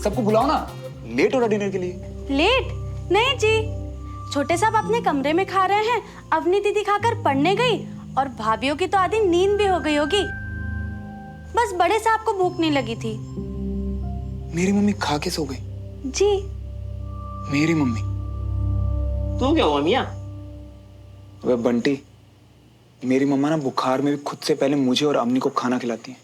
सबको बुलाओ ना, लेट हो रहा डिनर के लिए। लेट? नहीं जी, छोटे साहब अपने कमरे में खा रहे हैं, अवनी दीदी खाकर पढ़ने गई और भाभीियों की तो आधी नींद भी हो गई होगी। बस बड़े साहब को भूख नहीं लगी थी। मेरी मम्मी खा के सो गई? जी। मेरी मम्मी? तू क्या हुआ मियां? वह बंटी, मेरी मम्मा ना बुखार में भी खुद से पहले मुझे और अम्मी को खाना खिलाती है।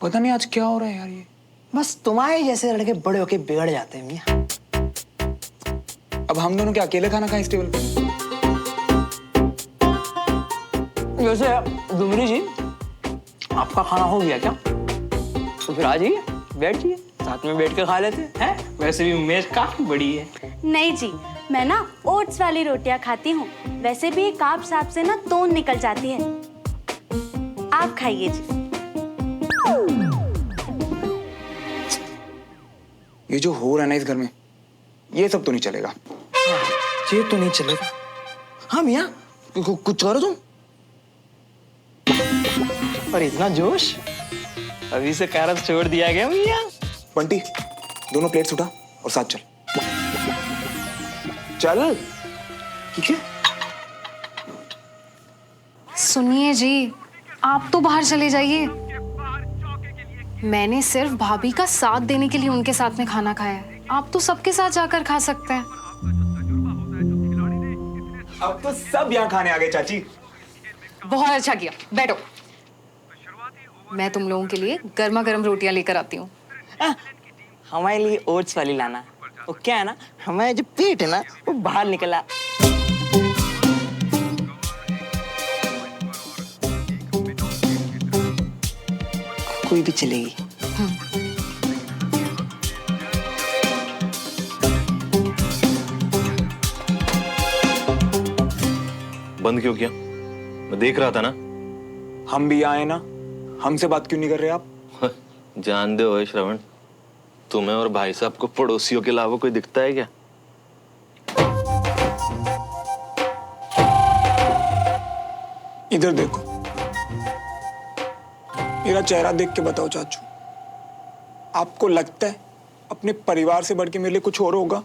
पता नहीं आज क्या हो रहा है यार। ये बस तुम्हारे जैसे लड़के बड़े होके बिगड़ जाते हैं मियां। अब हम दोनों क्या अकेले खाना खाएं इस टेबल पे? वैसे डुमरी जी, आपका खाना हो गया क्या? तो फिर आ जाइए, बैठिए, साथ में बैठ के खा लेते हैं। वैसे भी मेज काफी बड़ी है। नहीं जी, मैं ना ओट्स वाली रोटियां खाती हूँ। वैसे भी कार्ब साहब से ना तोन निकल जाती है। आप खाइए जी। ये जो हो रहा है ना इस घर में, ये सब तो नहीं चलेगा। ये तो नहीं चलेगा। हाँ मियां, कुछ करो तुम। और इतना जोश, अभी से कारब छोड़ दिया गया मियां। बंटी, दोनों प्लेट्स उठा और साथ चल। चल। ठीक है? सुनिए जी, आप तो बाहर चले जाइए। मैंने सिर्फ भाभी का साथ देने के लिए उनके साथ में खाना खाया है। आप तो सबके साथ जाकर खा सकते हैं। अब तो सब यहाँ खाने आ गए चाची। बहुत अच्छा किया, बैठो। मैं तुम लोगों के लिए गर्मा गर्म रोटियां लेकर आती हूँ। हमारे लिए ओट्स वाली लाना। वो क्या है ना, हमारा जो पेट है ना, वो बाहर निकला। कोई भी चलेगी। बंद क्यों किया? मैं देख रहा था ना। हम भी आए ना, हमसे बात क्यों नहीं कर रहे आप? जान दे ओए श्रवण, तुम्हें और भाई साहब को पड़ोसियों के अलावा कोई दिखता है क्या? इधर देखो, मेरा चेहरा देख के बताओ चाचू, आपको लगता है अपने परिवार से बढ़ के मेरे लिए कुछ और होगा?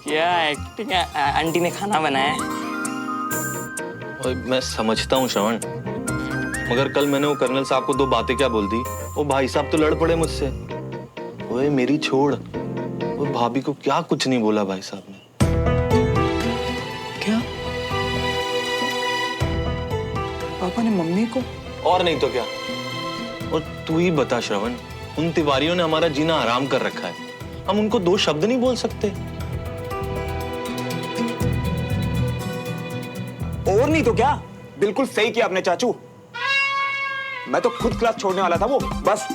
क्या एक्टिंग है? आंटी ने खाना बनाया है। ओए मैं समझता हूँ श्रवण, मगर कल मैंने वो कर्नल साहब को दो बातें क्या बोल दी, वो भाई साहब तो लड़ पड़े मुझसे। ओए मेरी छोड़, वो भाभी को क्या कुछ नहीं बोला भाई साहब ने। क्या? पापा ने मम्मी को? और नहीं तो क्या। और तू ही बता श्रवण, उन तिवारियों ने हमारा जीना हराम कर रखा है, हम उनको दो शब्द नहीं बोल सकते? और नहीं तो क्या। बिल्कुल सही किया आपने चाचू, मैं तो खुद क्लास छोड़ने वाला था। वो बस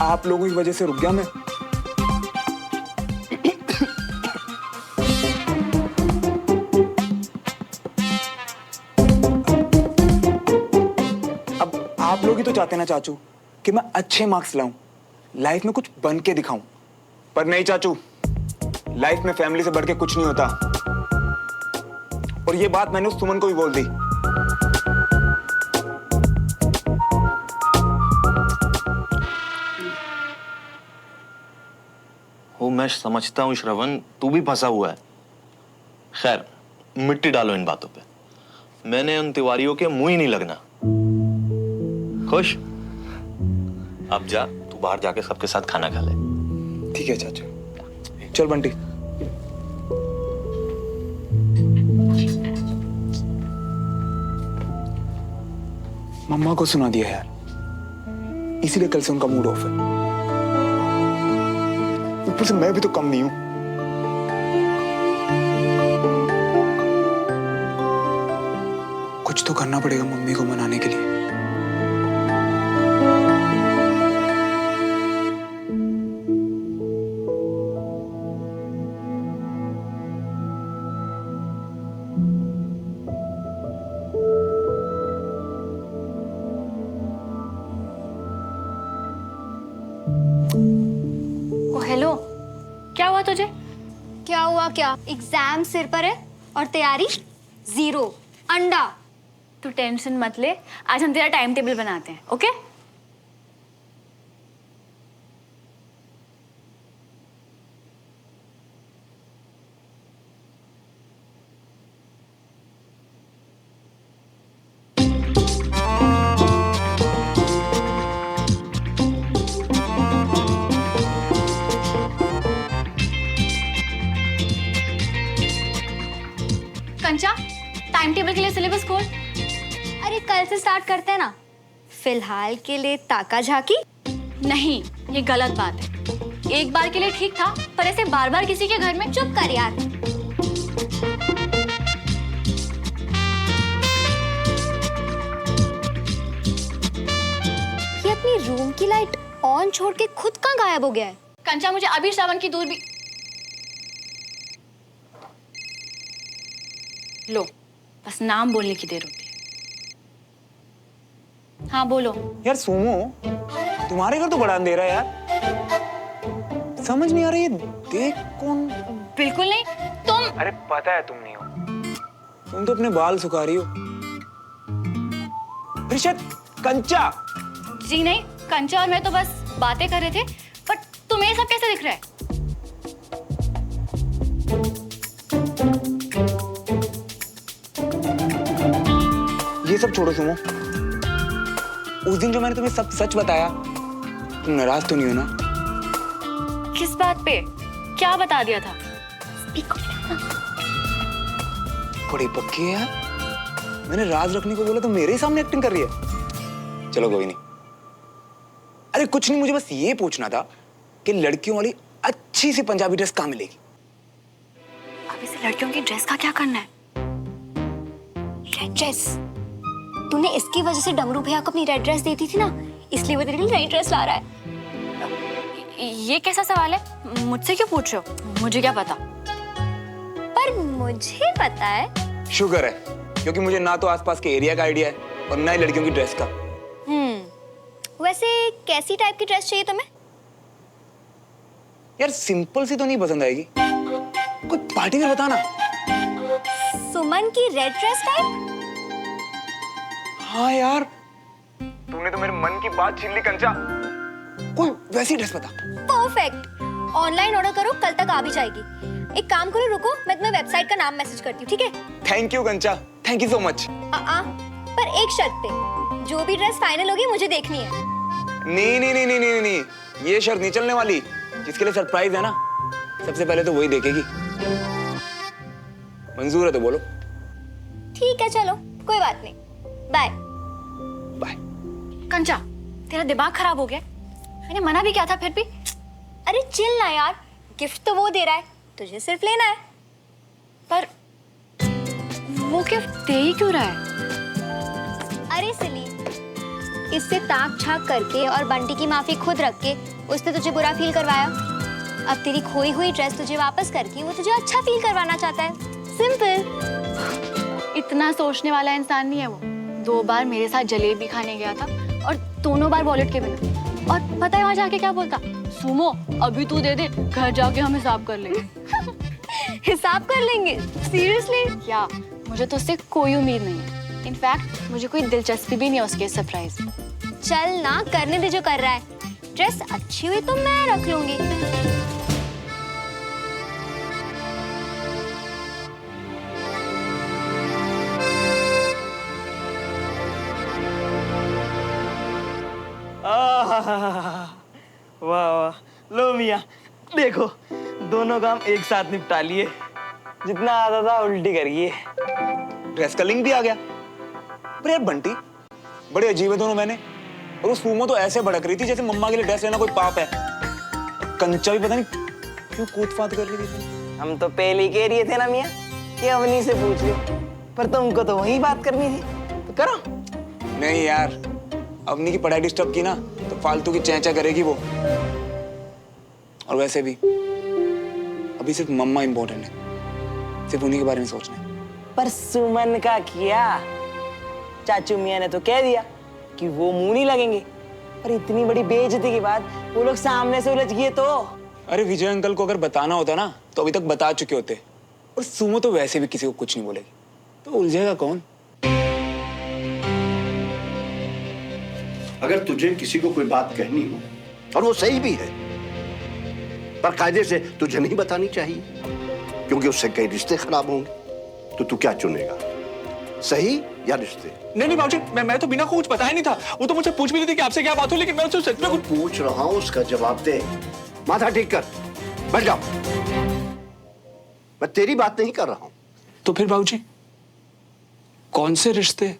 आप लोगों की वजह से रुक गया मैं। अब आप लोग ही तो चाहते ना चाचू कि मैं अच्छे मार्क्स लाऊं, लाइफ में कुछ बन के दिखाऊं। पर नहीं चाचू, लाइफ में फैमिली से बढ़ के कुछ नहीं होता। और ये बात मैंने उस सुमन को भी बोल दी। वो मैं समझता हूँ श्रवण, तू भी फंसा हुआ है। खैर, मिट्टी डालो इन बातों पे। मैंने उन तिवारियों के मुंह ही नहीं लगना। खुश? अब जा, तू बाहर जाके सबके साथ खाना खा ले। ठीक है चाचू। चल बंटी। मम्मा को सुना दिया यार, इसीलिए कल से उनका मूड ऑफ है। ऊपर से मैं भी तो कम नहीं हूं। कुछ तो करना पड़ेगा मम्मी को मनाने के लिए। ओ हेलो, क्या हुआ तुझे? क्या हुआ क्या? एग्जाम सिर पर है और तैयारी जीरो। अंडा। तू टेंशन मत ले, आज हम तेरा टाइम टेबल बनाते हैं, ओके? कंचा, टाइम टेबल के लिए सिलेबस खोल। अरे कल से स्टार्ट करते हैं ना। फिलहाल के लिए ताका झाकी। नहीं, ये गलत बात है। एक बार के लिए ठीक था, पर ऐसे बार बार किसी के घर में चुप कर यार। ये अपनी रूम की लाइट ऑन छोड़ के खुद कहाँ गायब हो गया है? कंचा, मुझे अभी श्रावण की दूर भी लो, बस नाम बोलने की देर होती है। हाँ बोलो। यार सुमो, तुम्हारे घर तो बड़ा अंधेरा है यार। समझ नहीं आ रही है, देख कौन। बिल्कुल नहीं, तुम। अरे पता है तुम नहीं हो, तुम तो अपने बाल सुखा रही हो। रिशत, कंचा। जी नहीं, कंचा और मैं तो बस बातें कर रहे थे, बट तुम्हें ये सब कैसे दिख रहा है? ये सब छोड़ो सुमो, उस दिन जो मैंने तुम्हें सब सच बताया, तुम नाराज तो नहीं हो ना? किस बात पे? क्या बता दिया था? बड़ी पक्की है यार। मैंने राज रखने को बोला तो मेरे ही सामने एक्टिंग कर रही है। चलो कोई नहीं। अरे कुछ नहीं, मुझे बस ये पूछना था कि लड़कियों वाली अच्छी सी पंजाबी ड्रेस कहाँ मिलेगी? अब इसे लड़कियों की ड्रेस का क्या करना है? Red dress. तूने इसकी वजह से डमरू भैया को अपनी रेड ड्रेस दी थी ना, इसलिए वो तेरे लिए नई ड्रेस ला रहा है। ये कैसा सवाल है? मुझसे क्यों पूछ रहे हो? मुझे क्या पता? पर मुझे पता है। शुक्र है, क्योंकि मुझे ना तो आसपास के एरिया का आइडिया है और ना ही लड़कियों की ड्रेस का। वैसे कैसी टाइप की ड्रेस चाहिए तुम्हें? यार सिंपल सी तो नहीं पसंद आएगी, कोई पार्टी वेयर बताना। सुमन की रेड ड्रेस टाइप? हाँ यार, तूने तो मेरे मन की बात छीन ली कंचा। कोई वैसी ड्रेस बता। परफेक्ट। ऑनलाइन ऑर्डर करो, कल तक आ भी जाएगी। एक काम करो, रुको, मैं तुम्हें वेबसाइट का नाम मैसेज करती हूँ, ठीक है? थैंक यू कंचा, थैंक यू सो मच। पर एक शर्त पे, जो भी ड्रेस फाइनल होगी मुझे देखनी है। नहीं नहीं नहीं नहीं नहीं नहीं, ये शर्त नहीं चलने वाली। जिसके लिए सरप्राइज है ना, सबसे पहले तो वही देखेगी। मंजूर है तो बोलो। ठीक है, चलो, कोई बात नहीं। बाय। बाय। कंचा, तेरा दिमाग खराब हो गया? मैंने मना भी किया था, फिर भी। अरे चिल ना यार, गिफ्ट तो वो दे रहा है, तुझे सिर्फ लेना है। पर वो गिफ्ट दे ही क्यों रहा है? अरे सिली, इससे ताक झाक करके और बंटी की माफी खुद रख के उसने तुझे बुरा फील करवाया। अब तेरी खोई हुई ड्रेस तुझे वापस करके वो तुझे अच्छा फील करवाना चाहता है। सिंपल। इतना सोचने वाला इंसान नहीं है वो। 2 बार मेरे साथ जलेबी खाने गया था और दोनों बार वॉलेट के बिना। और पता है वहां जाके क्या बोलता? सुमो, अभी तू दे दे, घर जाके हम हिसाब कर लेंगे। हिसाब कर लेंगे? सीरियसली? क्या? मुझे तो उससे कोई उम्मीद नहीं है। इनफैक्ट मुझे कोई दिलचस्पी भी नहीं है उसके सरप्राइज में। चल ना, करने दे जो कर रहा है। ड्रेस अच्छी हुई तो मैं रख लूंगी। वाह वाह, लो मियाँ, देखो दोनों काम एक साथ निपटा लिए। जितना आता था उल्टी करिए। ड्रेस का लिंक भी आ गया। पर यार बंटी, बड़े अजीब है दोनों। मैंने और उस सुमो तो ऐसे भड़क रही थी जैसे मम्मा के लिए ड्रेस लेना कोई पाप है। कंचा भी पता नहीं क्यों कूद फाद कर रही थी। हम तो पहले ही कह रहे थे ना मियाँ कि अवनी से पूछ लो, पर तुमको तो वही बात करनी थी, तो करो। नहीं यार, अवनी की पढ़ाई डिस्टर्ब की ना तो फालतू की चैंचा करेगी वो। और वैसे भी अभी सिर्फ मम्मा इंपॉर्टेंट है, सिर्फ उन्हीं के बारे में सोचना है। पर सुमन का किया, चाचू मियाँ ने तो कह दिया कि वो मुंह नहीं लगेंगे। पर इतनी बड़ी बेइज्जती के बाद वो लोग सामने से उलझ गए तो। अरे विजय अंकल को अगर बताना होता ना तो अभी तक बता चुके होते। और सुमो तो वैसे भी किसी को कुछ नहीं बोलेगी, तो उलझेगा कौन? अगर तुझे किसी को कोई बात कहनी हो और वो सही भी है, पर कायदे से तुझे नहीं बतानी चाहिए, क्योंकि उससे कई रिश्ते खराब होंगे। तो तू क्या चुनेगा, सही या रिश्ते? नहीं बाबूजी, मैं तो बिना कुछ बताया नहीं था। वो तो मुझसे पूछ भी नहीं थी कि आपसे क्या बात हो, लेकिन मैं उससे सच में कुछ पूछ रहा हूं, उसका जवाब दे। माथा ठीक कर, बैठ जाओ। मैं तेरी बात नहीं कर रहा हूं। तो फिर बाबूजी कौन से रिश्ते,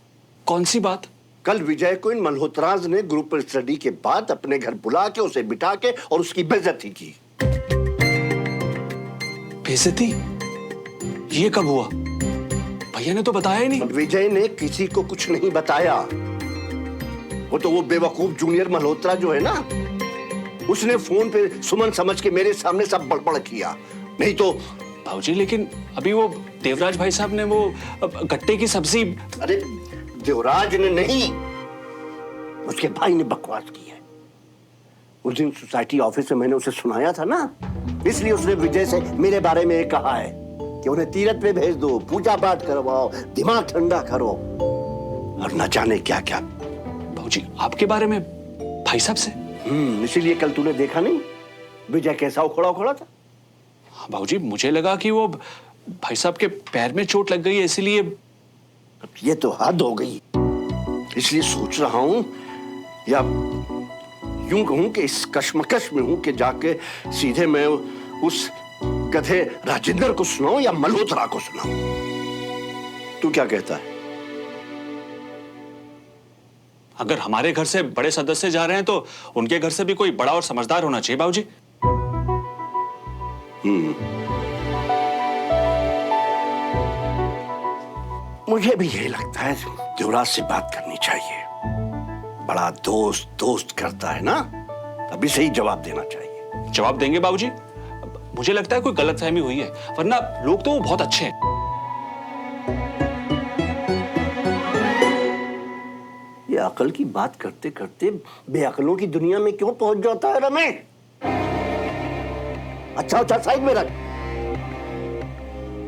कौन सी बात? कल विजय को इन मल्होत्राज ने ग्रुप स्टडी के बाद अपने घर बुला के उसे बिठा के और उसकी बेइज्जती की। बेइज्जती? ये कब हुआ? भैया ने तो बताया ही नहीं। विजय ने किसी को कुछ नहीं बताया। वो बेवकूफ जूनियर मल्होत्रा जो है ना, उसने फोन पे सुमन समझ के मेरे सामने सब बड़बड़ किया। नहीं तो बाबूजी, लेकिन अभी वो देवराज भाई साहब ने वो गट्टे की सब्जी। अरे देवराज ने नहीं, उसके भाई ने बकवास की है। उस दिन सोसाइटी ऑफिस में मैंने उसे सुनाया था ना, इसलिए उसने विजय से मेरे बारे में कहा है कि उन्हें तीरथ पे भेज दो, पूजा पाठ करवाओ, दिमाग ठंडा करो, और न जाने क्या क्या। बाबूजी आपके बारे में भाई साहब से? इसीलिए कल तूने देखा नहीं विजय कैसा उखड़ा था। बाबूजी मुझे लगा कि वो भाई साहब के पैर में चोट लग गई है, इसीलिए। ये तो हद हो गई। इसलिए सोच रहा हूं, या यूं कहूं कि इस कश्मकश में हूं कि जाके सीधे मैं उस गधे राजेंद्र को सुनाऊं या मल्होत्रा को सुनाऊं। तू क्या कहता है? अगर हमारे घर से बड़े सदस्य जा रहे हैं तो उनके घर से भी कोई बड़ा और समझदार होना चाहिए बाबूजी। मुझे भी यही लगता है, देवराज से बात करनी चाहिए। बड़ा दोस्त करता है ना, अभी सही जवाब देना चाहिए। जवाब देंगे बाबूजी। मुझे लगता है कोई गलतफहमी हुई है, वरना लोग तो बहुत अच्छे हैं। ये अकल की बात करते करते बेअकलों की दुनिया में क्यों पहुंच जाता है रमेश? अच्छा साइड में रख।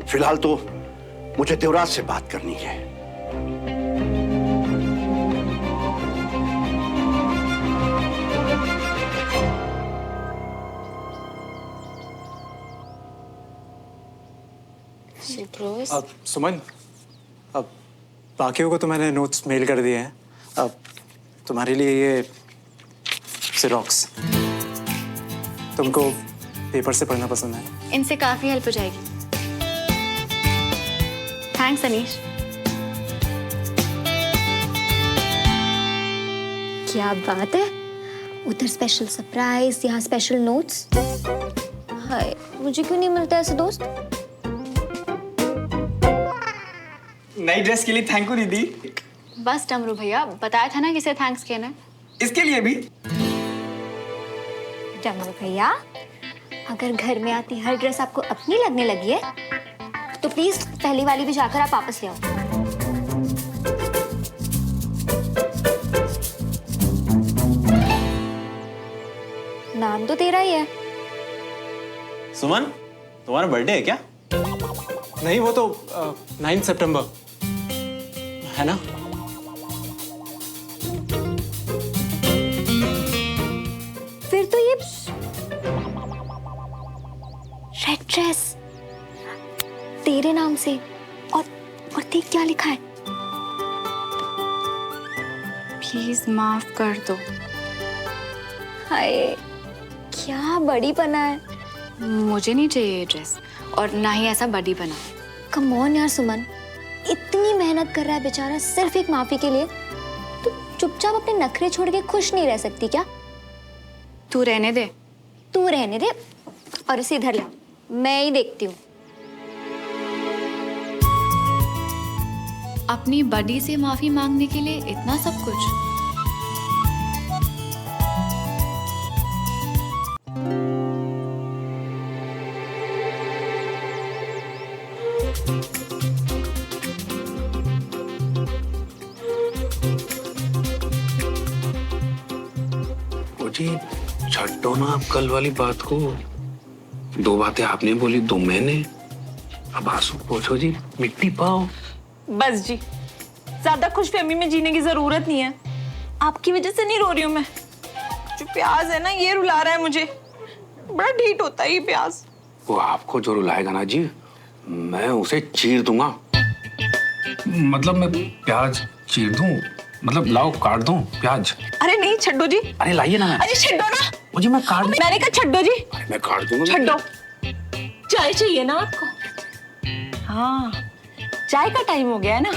फिलहाल तो मुझे देवराज से बात करनी है। अब सुमन, अब बाकियों को तो मैंने नोट्स मेल कर दिए हैं। अब तुम्हारे लिए ये जेरोक्स, तुमको पेपर से पढ़ना पसंद है? इनसे काफी हेल्प हो जाएगी। थैंक्स अनीश। क्या बात है, उधर स्पेशल सरप्राइज, यहाँ स्पेशल नोट्स। हाय, मुझे क्यों नहीं मिलता ऐसे दोस्त? नई ड्रेस के लिए थैंक यू दीदी। बस डमरू भैया, बताया था ना किसे थैंक्स कहना है। इसके लिए भी? डमरू भैया, अगर घर में आती हर ड्रेस आपको अपनी लगने लगी है तो प्लीज पहली वाली भी जाकर आप वापस ले आओ। नाम तो तेरा ही है। सुमन, तुम्हारा बर्थडे है क्या? नहीं, वो तो 9 सितंबर है ना? फिर तो ये रेड ड्रेस तेरे नाम से, और देख क्या लिखा है। प्लीज माफ कर दो। हाय, क्या बड़ी बना है। मुझे नहीं चाहिए ये ड्रेस, और ना ही ऐसा बड़ी बना। कम ऑन यार सुमन, इतनी मेहनत कर रहा है बेचारा सिर्फ एक माफी के लिए, तो चुपचाप अपने नखरे छोड़ के खुश नहीं रह सकती क्या? तू रहने दे। तू रहने दे और इसे इधर ला, मैं ही देखती हूँ। अपनी बडी से माफी मांगने के लिए इतना सब कुछ? जी छड्डो ना आप कल वाली बात को। 2 बातें आपने बोली, 2 मैंने। अब आंसू पोंछो जी, मिट्टी पाओ। बस जी, ज्यादा खुशफहमी में जीने की जरूरत नहीं है। आपकी वजह से नहीं रो रही हूँ मैं। जो प्याज है ना ये रुला रहा है मुझे, बड़ा ढीठ होता है ये प्याज। वो आपको जो रुलाएगा ना जी, मैं उसे चीर दूंगा। मतलब मैं प्याज चीर दूं, मतलब लाओ काट दूं प्याज। अरे नहीं छड्डो जी। अरे लाइए ना। अरे छड्डो ना। वो जी मैं काट मैंने कहा छड्डो जी। अरे मैं काट दूंगा। छड्डो। चाय चाहिए ना आपको? हाँ, चाय का टाइम हो गया है ना,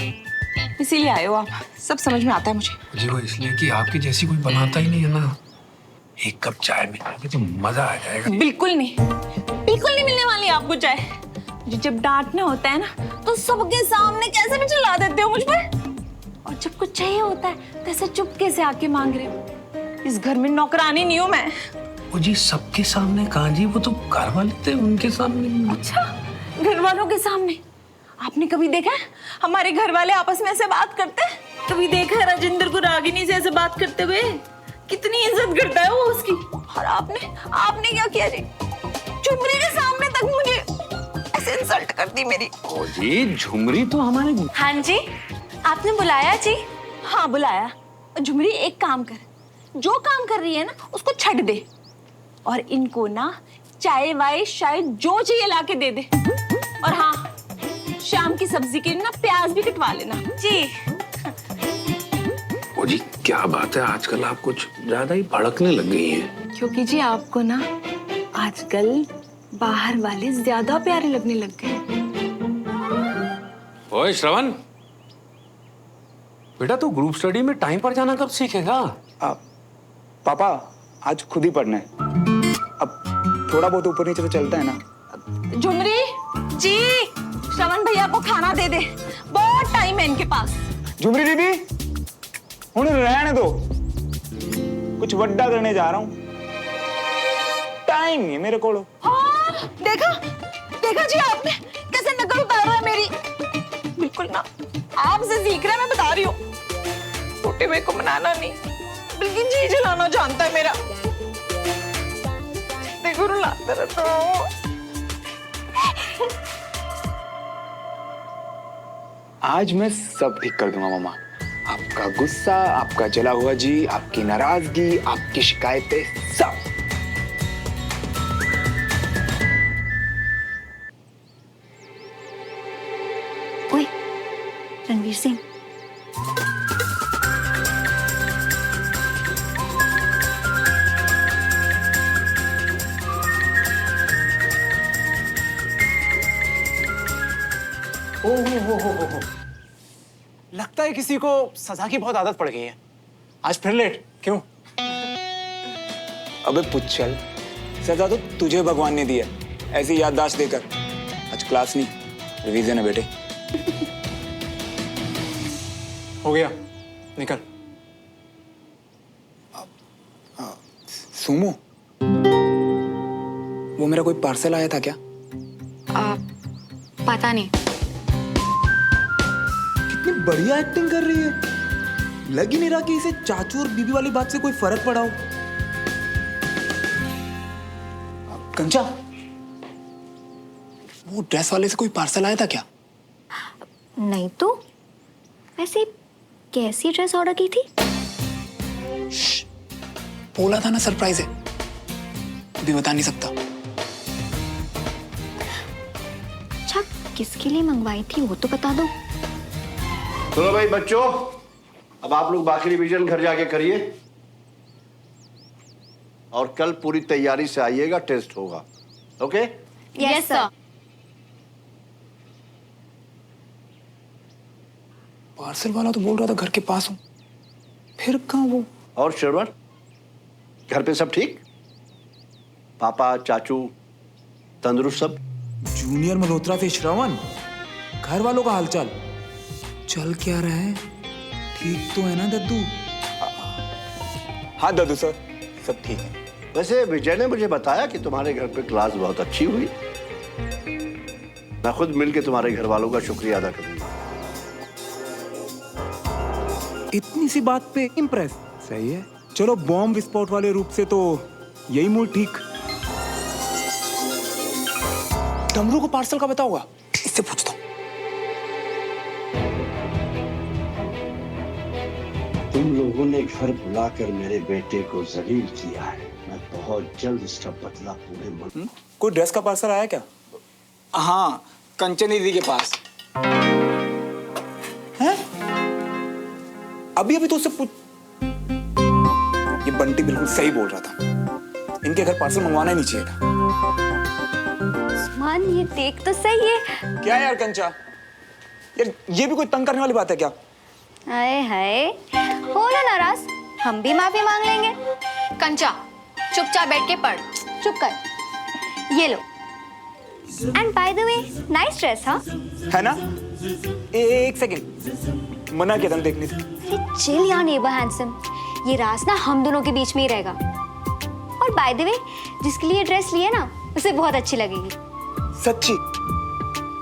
इसीलिए आए हो आप। सब समझ में आता है मुझे। जी वो इसलिए कि आपकी जैसी कोई बनाता ही नहीं है ना। एक कप चाय मिल जाएगी तो मजा आ जाएगा। बिल्कुल नहीं, बिल्कुल नहीं मिलने वाली आपको चाय। मुझे जब डांटना होता है ना तो सबके सामने कैसे भी चिल्ला देते हो मुझ पर, और जब कुछ चाहिए होता है तो ऐसे चुपके से आके मांग रहे हो। इस घर में नौकरानी नहीं हूँ मैं। वो जी सबके सामने कहाँ जी, वो तो घर वाले थे उनके सामने। अच्छा, घर वालों के सामने? आपने कभी देखा है हमारे घर वाले आपस में ऐसे बात करते हैं? कभी देखा है राजेंद्र को रागिनी से ऐसे बात करते हुए? कितनी इज्जत करता है वो उसकी। और आपने क्या किया जी? झुमरी के सामने तक मुझे ऐसे इंसल्ट कर दी मेरी। ओ जी झुमरी तो हमारे। हाँ जी, आपने बुलाया जी? हाँ बुलाया। झुमरी एक काम कर, जो काम कर रही है ना उसको छੱਡ दे, और इनको ना चाय वाय शायद जो चाहिए लाके दे दे। और हाँ, शाम की सब्जी के लिए ना प्याज भी कटवा लेना जी। ओ जी क्या बात है, आजकल आप कुछ ज्यादा ही भड़कने लग गई हैं। क्योंकि जी आपको ना आजकल बाहर वाले ज्यादा प्यारे लगने लग गए। ओए श्रवण, बेटा तू ग्रुप स्टडी में टाइम पर जाना कब सीखेगा? पापा आज खुद ही पढ़ना है। अब थोड़ा बहुत ऊपर नीचे तो चलता है ना। झुमरी जी, श्रवण भैया को खाना दे दे, बहुत टाइम है इनके पास। झुमरी दीदी हुण रहने दो, कुछ वड्डा करने जा रहा हूँ, टाइम नहीं है मेरे को। हाँ, देखा जी आपने कैसे नकल उतार रहा है मेरी। बिल्कुल ना, आपसे सीख रहा है, मैं बता रही हूँ। छोटे भाई को मनाना नहीं बल्कि जी जलाना जानता है मेरा। देखो रुलाता रहता हूँ। आज मैं सब ठीक कर दूंगा मामा। आपका गुस्सा, आपका जला हुआ जी, आपकी नाराजगी, आपकी शिकायतें, सब। ओए, रणवीर सिंह। हो। लगता है किसी को सजा की बहुत आदत पड़ गई है। आज फिर लेट क्यों? अबे पुच्छल, सजा तो तुझे भगवान ने दी है, ऐसी याददाश्त देकर। आज क्लास नहीं, रिवीजन है बेटे। हो गया, निकल। सुमो, वो मेरा कोई पार्सल आया था क्या? पता नहीं। कितनी बढ़िया एक्टिंग कर रही है, लग ही नहीं रहा कि इसे चाचू और बीबी वाली बात से कोई फर्क पड़ा हो। कंचा, वो ड्रेस वाले से कोई पार्सल आया था क्या? नहीं तो, वैसे कैसी ड्रेस ऑर्डर की थी? बोला था ना सरप्राइज है, अभी बता नहीं सकता। अच्छा, किसके लिए मंगवाई थी वो तो बता दो। चलो भाई बच्चों, अब आप लोग बाकी रिवीजन घर जाके करिए और कल पूरी तैयारी से आइएगा, टेस्ट होगा। ओके? Yes sir. पार्सल वाला तो बोल रहा था घर के पास हूं, फिर कहां वो? और श्रवण, घर पे सब ठीक? पापा, चाचू तंदुरुस्त सब? जूनियर मल्होत्रा से श्रवण, घर वालों का हालचाल चल क्या रहा है? ठीक तो है ना दद्दू? हाँ दद्दू सर, सब ठीक है। वैसे विजय ने मुझे बताया कि तुम्हारे घर पे क्लास बहुत अच्छी हुई। मैं खुद मिलके तुम्हारे घर वालों का शुक्रिया अदा करूंगा। इतनी सी बात पे इम्प्रेस, सही है। चलो बॉम्ब विस्फोट वाले रूप से तो यही मूड ठीक। डमरू को पार्सल का पता होगा, इससे पूछता हूँ। तुम तुम लोगों ने घर बुलाकर मेरे बेटे को जलील किया है। मैं बहुत जल्द इसका बदला पूरे मन। कोई ड्रेस का पार्सल आया क्या? हाँ, कंचन दीदी के पास। हैं? अभी तो उससे पूछ। ये बंटी बिल्कुल सही बोल रहा था, इनके घर पार्सल मंगवाना ही नहीं चाहिए था। मान ये देख तो सही है। क्या यार कंचा, यार ये भी कोई तंग करने वाली बात है क्या? हाय हाय, हो ना नाराज, हम भी माफी मांग लेंगे। कंचा चुपचाप बैठ के पढ़। चुप कर, ये लो। And by the way, nice dress. हाँ है ना? एक सेकंड, मना किया था देखने से। अरे चिल यार नेबर हैंडसम, ये राज ना हम दोनों के बीच में ही रहेगा। और बाय द वे, जिसके लिए ड्रेस लिए ना, उसे बहुत अच्छी लगेगी। सच्ची?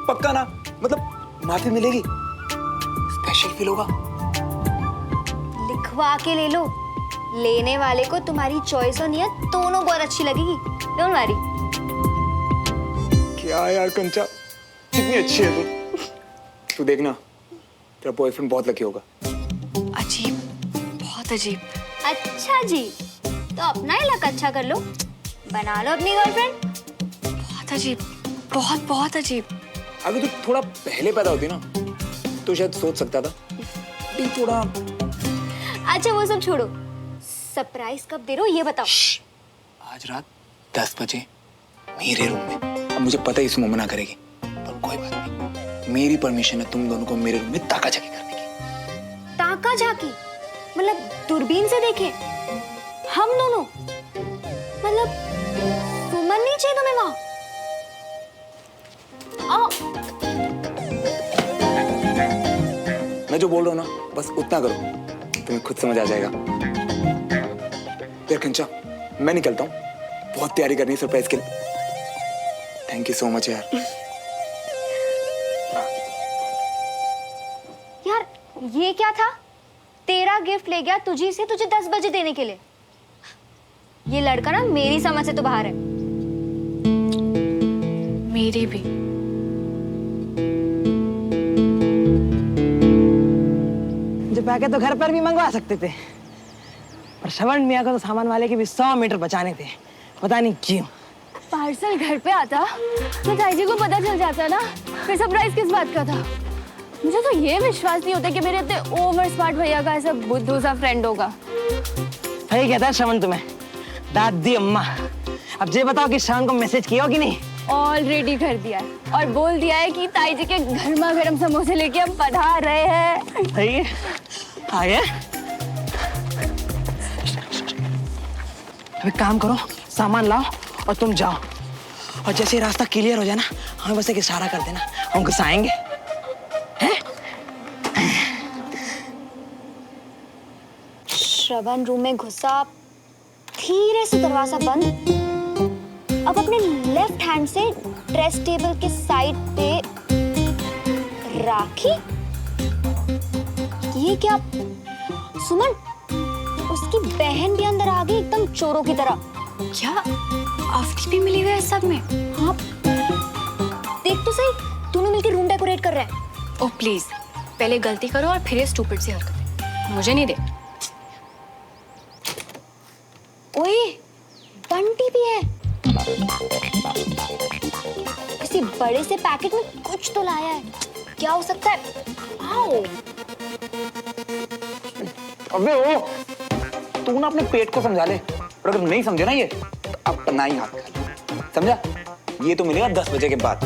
पक्का ना? मतलब माफी मिलेगी? स्पेशल फील होगा? लिखवा के ले लो, लेने वाले को तुम्हारी चॉइस और नियत दोनों बहुत अच्छी लगेगी। Don't worry. क्या यार कंचा, कितनी अच्छी है तू। तू देखना, तेरा बॉयफ्रेंड बहुत लकी होगा। अजीब, बहुत अजीब। अच्छा जी, तो अपना ही लक अच्छा कर लो, बना लो अपनी गर्लफ्रेंड। बहुत अजीब, बहुत बहुत अजीब। अगर तू थोड़ा पहले पैदा होती ना, तो शायद सोच सकता था। ये थोड़ा। अच्छा वो सब छोड़ो, सरप्राइज कब दे रहे हो ये बताओ। आज रात 10 बजे मेरे रूम में। अब मुझे पता है इसमें मना करेगी, पर कोई बात नहीं, मेरी परमिशन है तुम दोनों को मेरे रूम में ताका झाकी करने की। ताका झाकी मतलब दूरबीन से देखे हम दोनों? मतलब सुमन नहीं चाहिए तुम्हें वहां? मैं जो बोल रहा हूँ ना, बस उतना करो, तुम्हें खुद समझ आ जाएगा। यार कंचा, मैं निकलता हूँ, बहुत तैयारी करनी है सरप्राइज के लिए। थैंक यू सो मच यार। यार ये क्या था? तेरा गिफ्ट ले गया तुझी से तुझे 10 बजे देने के लिए। ये लड़का ना मेरी समझ से तो बाहर है। मेरी भी। जो पैकेट तो घर पर भी मंगवा सकते थे, पर श्रवण मियाँ को तो सामान वाले के भी 100 मीटर बचाने थे, पता नहीं क्यों। पार्सल घर पे आता तो ताई जी को पता चल जाता ना, फिर सरप्राइज किस बात का था? मुझे तो ये विश्वास नहीं होता कि मेरे इतने ओवर स्मार्ट भैया का ऐसा बुद्धू सा फ्रेंड होगा। सही कहता है श्रवण तुम्हें, दादी अम्मा। अब ये बताओ कि श्रवण को मैसेज किया हो कि नहीं? ऑलरेडी कर दिया है और बोल दिया है कि ताई जी के गर्मा गर्म समोसे लेके हम पधार रहे हैं। सही है, आगे। अब एक काम करो, सामान लाओ और तुम जाओ, और जैसे ही रास्ता क्लियर हो जाए ना, हमें बस एक इशारा कर देना, हम घुसाएंगे। श्रवण रूम में घुसा, धीरे से दरवाजा बंद। अब अपने लेफ्ट हैंड से ड्रेस टेबल के साइड पे राखी। ये क्या? सुमन, उसकी बहन भी अंदर आ गई एकदम चोरों की तरह। क्या अवधि भी मिली हुई है सब में? हाँ देख तो सही, दोनों मिलकर रूम डेकोरेट कर रहे हैं। ओह प्लीज, पहले गलती करो और फिर ये स्टूपिड सी हरकत मुझे नहीं दे। ओए, बंटी भी है। किसी बड़े से पैकेट में कुछ तो लाया है, क्या हो सकता है? आओ। अबे ओ, तू ना अपने पेट को समझा ले, और अगर नहीं समझे ना ये, तो अपना ही हाथ खा ले, समझा? ये तो मिलेगा 10 बजे के बाद।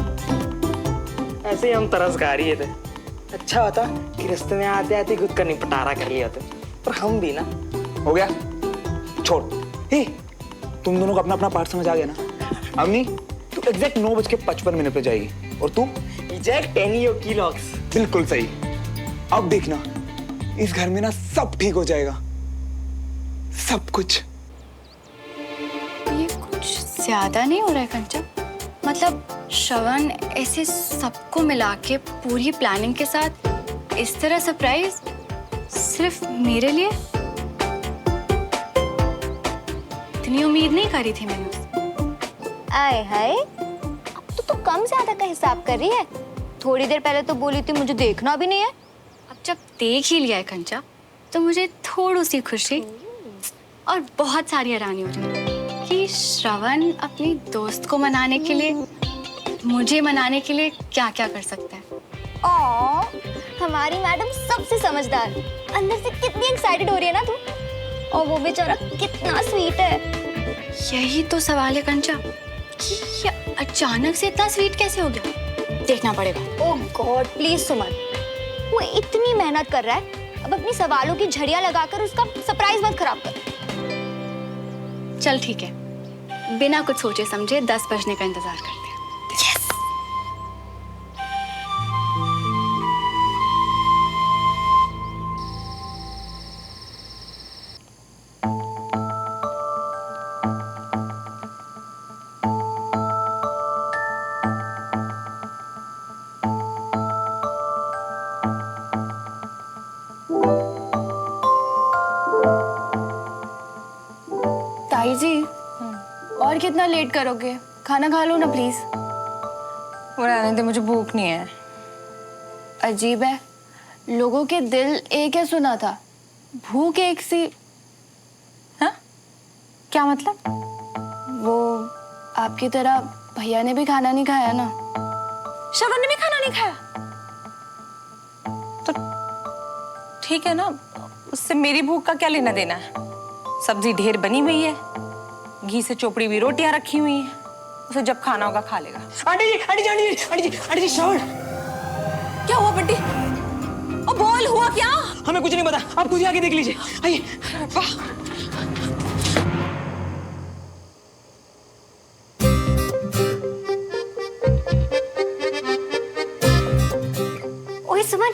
ऐसे ही हम तरस खा रही थे। अच्छा होता कि रास्ते में आते आते खुद का निपटारा कर लिया होते, पर हम भी ना। हो गया, छोड़। हे, तुम दोनों को अपना अपना पार्ट समझ आ गया ना? अम्मी, तू एग्जैक्ट 9:55 पे जाएगी, और तू एग्जैक्ट 10 किलोग्स। बिल्कुल सही। अब देखना, इस घर में ना सब ठीक हो जाएगा, सब कुछ। ये कुछ ज्यादा नहीं हो रहा है कंचा? मतलब श्रवण ऐसे सबको मिला के पूरी प्लानिंग के साथ इस तरह सरप्राइज सिर्फ मेरे लिए? इतनी उम्मीद नहीं करी थी मैंने उससे। आए हाय, अब तो कम ज्यादा का हिसाब कर रही है। थोड़ी देर पहले तो बोली थी मुझे देखना भी नहीं है। अब जब देख ही लिया है कंचा, तो मुझे थोड़ी सी खुशी और बहुत सारी हैरानी हो रही कि श्रवण अपनी दोस्त को मनाने के लिए, मुझे मनाने के लिए क्या क्या कर सकता है। हमारी मैडम सबसे समझदार। अंदर से कितनी एक्साइटेड हो रही है ना तू। और वो बेचारा कितना स्वीट है। यही तो सवाल है कंचा कि ये अचानक से इतना स्वीट कैसे हो गया। देखना पड़ेगा। ओह गॉड प्लीज सुमन, वो इतनी मेहनत कर रहा है, अब अपनी सवालों की झड़ियां लगाकर उसका सरप्राइज मत खराब कर। चल ठीक है, बिना कुछ सोचे समझे 10 बजने का इंतजार करते हैं। ताई जी, और कितना लेट करोगे? खाना खा लो ना प्लीज। वो रहने दे, मुझे भूख नहीं है। अजीब है, लोगों के दिल एक है सुना था, भूख एक सी। हाँ? क्या मतलब? वो आपकी तरह भैया ने भी खाना नहीं खाया ना। श्रवण ने भी खाना नहीं खाया? तो ठीक है ना, उससे मेरी भूख का क्या लेना देना है? सब्जी ढेर बनी हुई है, घी से चोपड़ी हुई रोटियां रखी हुई हैं, उसे जब खाना होगा खा लेगा। आंटी जी श्रवण। क्या हुआ बंटी? और बोल, हुआ क्या? हमें कुछ नहीं पता, आप खुद ही आके देख लीजिए। आइए। ओए सुमन,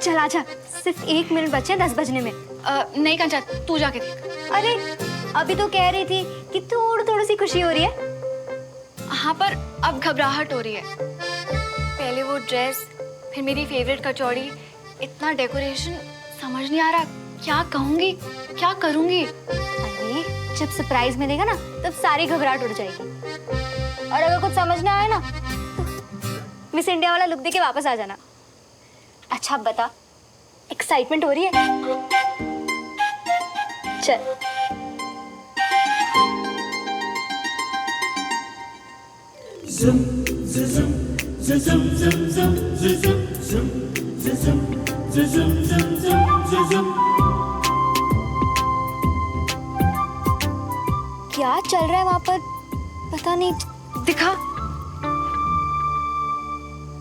चल आजा, सिर्फ 1 मिनट बचे 10 बजने में। नहीं कंचा, तू जाके देख। अरे अभी तो कह रही थी कि थोड़ी थोड़ी सी खुशी हो रही है। हाँ, पर अब घबराहट हो रही है। पहले वो ड्रेस, फिर मेरी फेवरेट कचौड़ी, इतना डेकोरेशन, समझ नहीं आ रहा क्या कहूंगी, क्या करूंगी। अरे जब सरप्राइज मिलेगा ना, तब सारी घबराहट उड़ जाएगी। और अगर कुछ समझ ना आए ना, तो मिस इंडिया वाला लुक देके वापस आ जाना। अच्छा बता, एक्साइटमेंट हो रही है? चल। क्या चल रहा है वहां पर, पता नहीं। दिखा।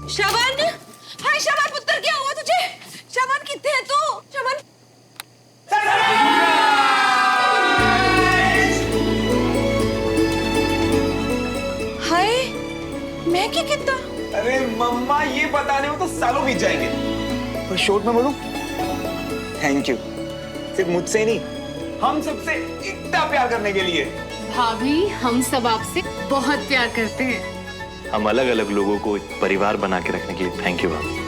श्रवण, हाय श्रवण पुत्र, क्या हुआ तुझे? श्रवण कितने है तू? श्रवण हाय, मैं क्या कितना? अरे मम्मा, ये बताने में तो सालों बीत जाएंगे। पर शॉर्ट में बोलूं, थैंक यू। सिर्फ मुझसे नहीं, हम सबसे इतना प्यार करने के लिए। भाभी, हम सब आपसे बहुत प्यार करते हैं। हम अलग अलग लोगों को एक परिवार बना के रखने के लिए थैंक यू भाभी।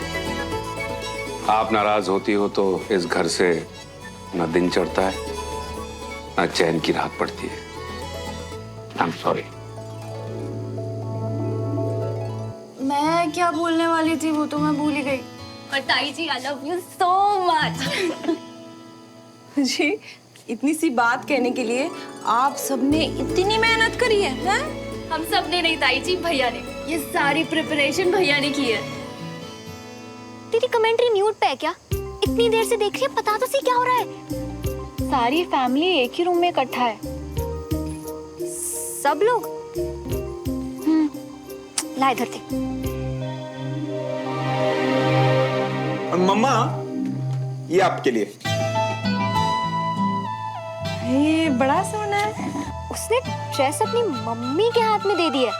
आप नाराज होती हो तो इस घर से न दिन चढ़ता है, न चैन की रात पड़ती है। I am sorry. मैं क्या बोलने वाली थी वो तो मैं भूल ही गई। और ताई जी, I love you so much. जी, इतनी सी बात कहने के लिए आप सबने इतनी मेहनत करी है, हैं? हम सब ने नहीं ताई जी, भैया ने। ये सारी प्रिपरेशन भैया ने की है। तेरी कमेंट्री म्यूट पे है क्या? इतनी देर से देख रही है, पता तो सी क्या हो रहा है। सारी फैमिली एक ही रूम में इकट्ठा है। सब लोग? ला इधर थे। मम्मा, ये आपके लिए। ये बड़ा सोना है। उसने ड्रेस अपनी मम्मी के हाथ में दे दी है।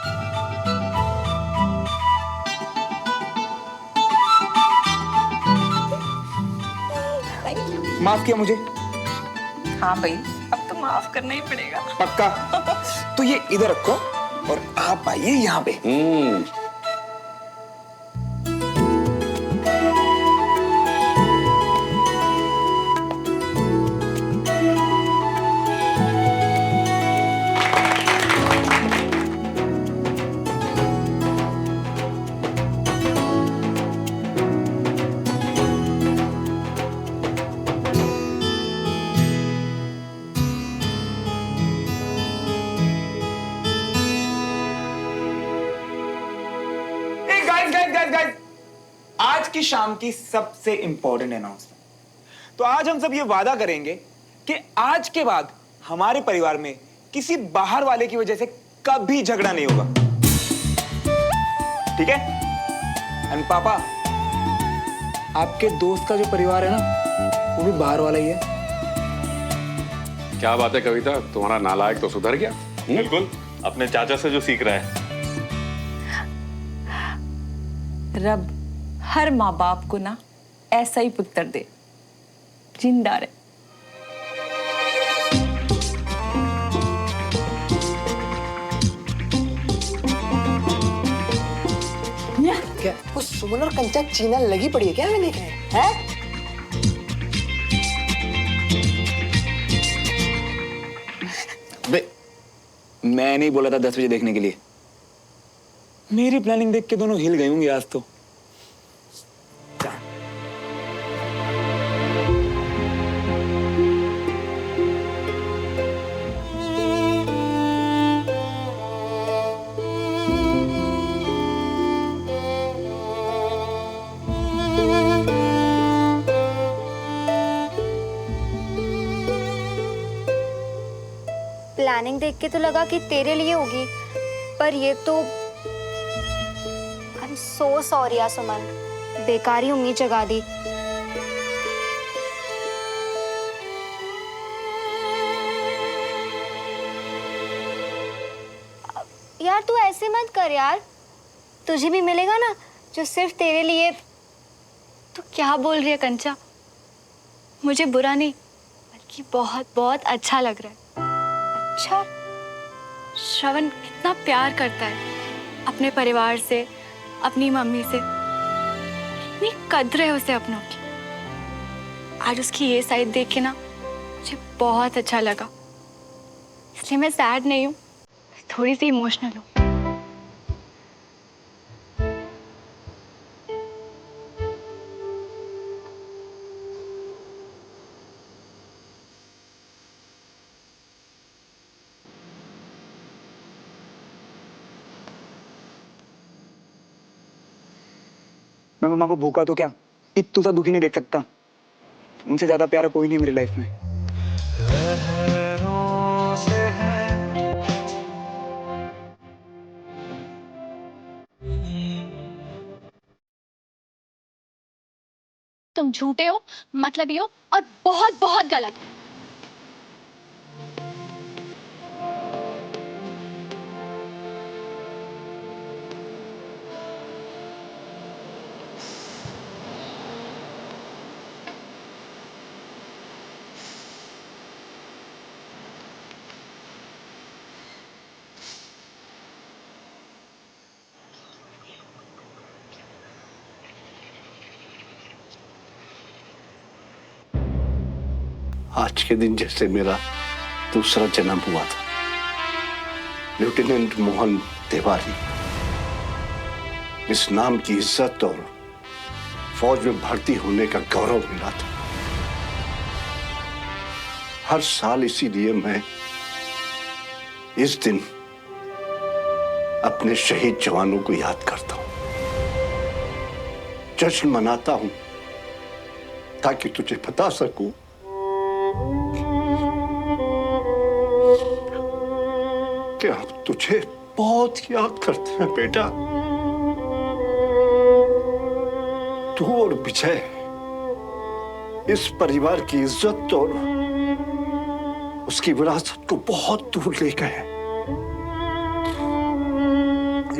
माफ किया मुझे? हाँ भाई, अब तो माफ करना ही पड़ेगा। पक्का? तो ये इधर रखो और आप आइए यहाँ पे। की शाम की सबसे इंपॉर्टेंट अनाउंसमेंट। तो आज हम सब ये वादा करेंगे कि आज के बाद हमारे परिवार में किसी बाहर वाले की वजह से कभी झगड़ा नहीं होगा, ठीक है? एंड पापा, आपके दोस्त का जो परिवार है ना, वो भी बाहर वाला ही है। क्या बात है कविता, तुम्हारा नालायक तो सुधर गया। बिल्कुल, अपने चाचा से जो सीख रहा है। रब हर माँ बाप को ना ऐसा ही पुत्र दे, जिंदा रहे। क्या वो सुमन और कंचा चीना लगी पड़ी है क्या मैंने कहा है? बे, मैं नहीं बोला था 10 बजे देखने के लिए। मेरी प्लानिंग देख के दोनों हिल गए होंगे आज तो। प्लानिंग देख के तो लगा कि तेरे लिए होगी, पर ये तो आई एम सो सॉरी यार सुमन, बेकार ही उम्मीद जगा दी। यार तू ऐसे मत कर यार, तुझे भी मिलेगा ना जो सिर्फ तेरे लिए। तो क्या बोल रही है कंचा? मुझे बुरा नहीं बल्कि बहुत बहुत अच्छा लग रहा है। अच्छा, श्रवण कितना प्यार करता है अपने परिवार से, अपनी मम्मी से, कितनी कद्र है उसे अपनों की। आज उसकी ये साइड देख के ना मुझे बहुत अच्छा लगा, इसलिए मैं सैड नहीं हूँ, थोड़ी सी इमोशनल हूँ। मैं मम्मा को भूखा तो क्या इत्तू सा दुखी नहीं देख सकता। उनसे ज्यादा प्यारा कोई नहीं मेरी लाइफ में। तुम झूठे हो, मतलबी हो और बहुत बहुत गलत हो। आज के दिन जैसे मेरा दूसरा जन्म हुआ था। लेफ्टिनेंट मोहन तिवारी, इस नाम की इज्जत और फौज में भर्ती होने का गौरव मिला था। हर साल इसीलिए मैं इस दिन अपने शहीद जवानों को याद करता हूं, जश्न मनाता हूं, ताकि तुझे बता सकूं कि हम तुझे बहुत याद करते हैं बेटा। तू और विजय इस परिवार की इज्जत और उसकी विरासत को बहुत दूर ले गए।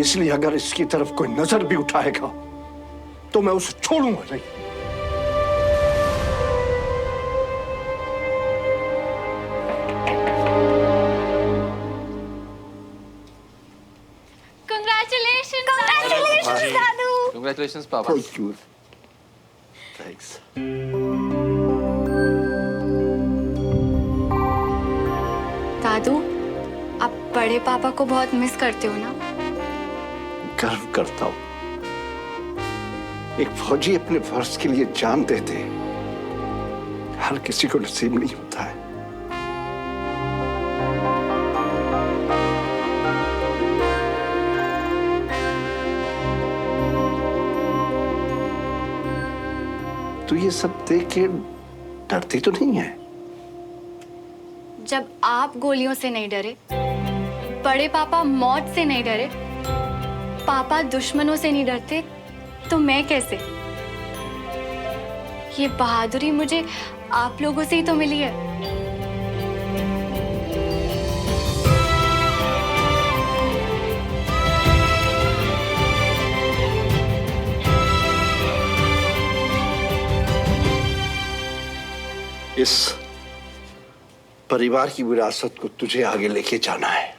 इसलिए अगर इसकी तरफ कोई नजर भी उठाएगा तो मैं उसे छोड़ूंगा नहीं। Congratulations, Papa. Thank you. Thanks. दादू, आप बड़े पापा को बहुत मिस करते हो ना? गर्व करता हूं। एक फौजी अपने फर्ज के लिए जान दे दे, हर किसी को नसीब नहीं होता है। तू ये सब देख के डरती तो नहीं है? जब आप गोलियों से नहीं डरे, बड़े पापा मौत से नहीं डरे, पापा दुश्मनों से नहीं डरते, तो मैं कैसे? ये बहादुरी मुझे आप लोगों से ही तो मिली है। इस परिवार की विरासत को तुझे आगे लेके जाना है,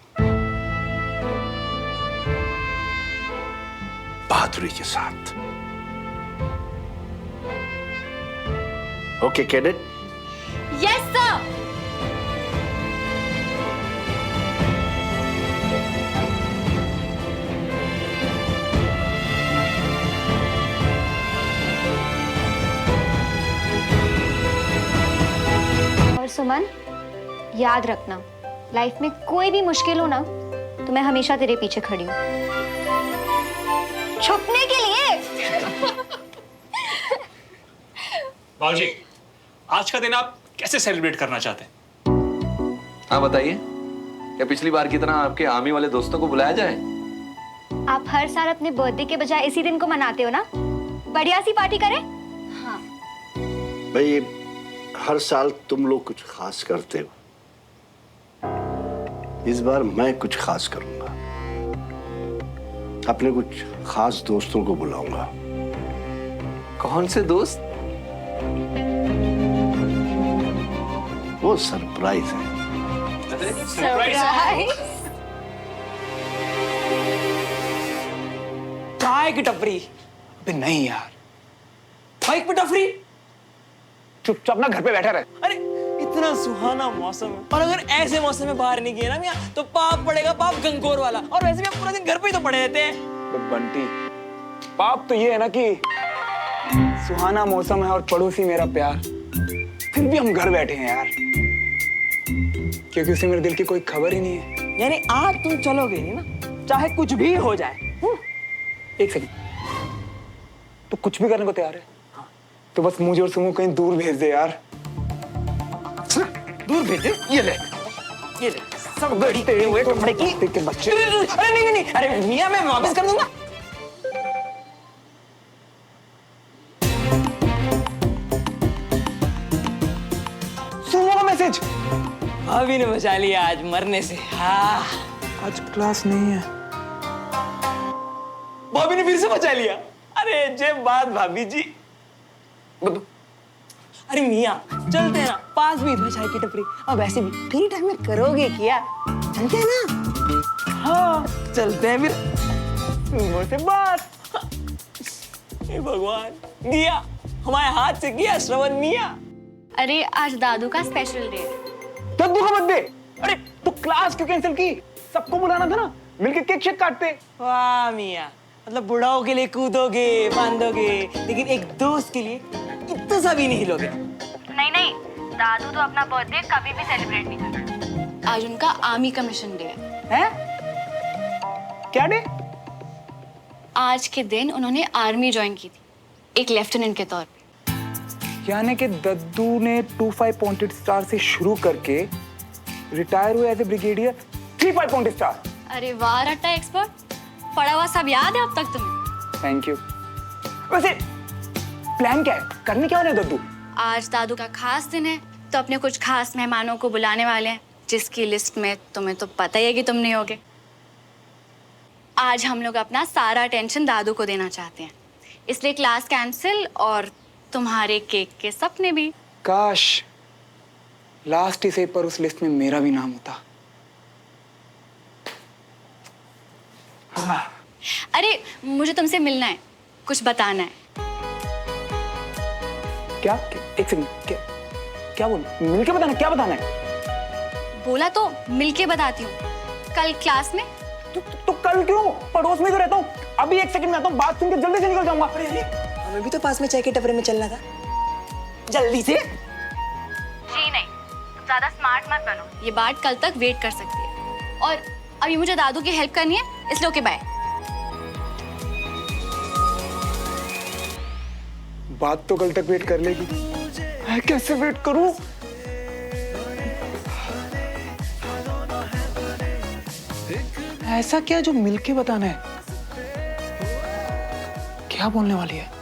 बहादुरी के साथ। Okay cadet? Yes sir. और सुमन, याद रखना, लाइफ में कोई भी मुश्किल हो ना तो मैं हमेशा तेरे पीछे खड़ी हूँ, छुपने के लिए। बाबूजी, आज का दिन आप कैसे सेलिब्रेट करना चाहते हैं? हाँ बताइए, क्या पिछली बार की तरह आपके आर्मी वाले दोस्तों को बुलाया जाए? आप हर साल अपने बर्थडे के बजाय इसी दिन को मनाते हो ना, बढ़िया सी पार्टी करें। हाँ भाई, हर साल तुम लोग कुछ खास करते हो, इस बार मैं कुछ खास करूंगा। अपने कुछ खास दोस्तों को बुलाऊंगा। कौन से दोस्त? वो सरप्राइज है। चाय की टपरी? अबे नहीं यार, बाइक पे टपरी? चुपचाप ना घर पे बैठा रहे। अरे इतना सुहाना मौसम है, और अगर ऐसे मौसम में बाहर नहीं गए ना मियां तो पाप पड़ेगा, पाप गंगोर वाला। और वैसे भी हम पूरा दिन घर पे ही तो पड़े रहते हैं। तो बंटी, पाप तो ये है ना कि सुहाना मौसम है और पड़ोसी मेरा प्यार, फिर भी हम घर बैठे हैं यार, क्योंकि उसे मेरे दिल की कोई खबर ही नहीं है। यानी आज तुम चलोगे नहीं ना, चाहे कुछ भी हो जाए। एक सेकंड, तो कुछ भी करने को तैयार है? हाँ। तो बस मुझे और सुमो कहीं दूर भेज दे यार। दूर भेज दे? ये ले सब गड़ते हुए कपड़े की बच्चे। अरे नहीं, अरे मियां मैं वापस कर दूंगा। सुमो का मैसेज। भाभी ने बचा लिया आज मरने से। हाँ, आज क्लास नहीं है। भाभी ने फिर से बचा लिया। अरे जय बात भाभी जी। अरे मियां चलते हैं ना, पास भी तो चाय की टपरी, और वैसे भी फ्री टाइम में करोगे क्या, चलते हैं ना? हाँ चलते हैं फिर। सुमो से बात। हे भगवान, गया हमारे हाथ से गया श्रवण मियां। अरे आज दादू का स्पेशल डे है। दादू का बर्थडे? अरे तो क्लास क्यों कैंसिल की? सबको बुलाना था ना, मिलके केक शेक काटते। वाह मियां, मतलब बुढ़ाओं के लिए कूदोगे बांधोगे, लेकिन एक दोस्त के लिए इतना सा भी नहीं हिलोगे। नहीं, दादू तो अपना बर्थडे कभी भी सेलिब्रेट नहीं करते। आज उनका आर्मी का मिशन डे है। क्या डे? आज के दिन उन्होंने आर्मी ज्वाइन की थी, एक लेफ्टिनेंट के तौर पे। यानी कि दद्दू ने 25 पॉइंटेड स्टार से शुरू करके रिटायर हुए as a brigadier 35 pointed star. अरे वाह रट्टा एक्सपर्ट, पढ़ा हुआ सब याद है अब तक तुम्हें। Thank you. वैसे प्लान क्या है, करने क्या हो रहा है दद्दू? आज दादू का खास दिन है, तो अपने कुछ खास मेहमानों को बुलाने वाले हैं, जिसकी लिस्ट में तुम्हें तो पता ही है कि तुम नहीं होगे। आज हम लोग अपना सारा अटेंशन दादू को देना चाहते हैं, इसलिए क्लास कैंसिल और तुम्हारे केक के सपने भी। काश लास्ट ही पर उस लिस्ट में मेरा भी नाम होता। अरे मुझे तुमसे मिलना है, कुछ बताना है। क्या? एक सेकंड, क्या बोल? मिलके बताना, क्या बताना है? बोला तो मिलके बताती हूँ, कल क्लास में। तो कल क्यों? पड़ोस में तो रहता हूँ। अभी एक सेकंड में आता हूँ, बात सुन के जल्दी से निकल जाऊंगा। अरे हमें भी तो पास में चाय के टपरे में चलना था, जल्दी से। जी नहीं, तुम ज्यादा स्मार्ट मत बनो। ये बात कल तक वेट कर सकती है, और अभी मुझे दादू की हेल्प करनी है, इसलिए ओके बाय। बात तो कल तक वेट कर लेगी। मैं कैसे वेट करूं? ऐसा क्या जो मिलके बताना है? क्या बोलने वाली है?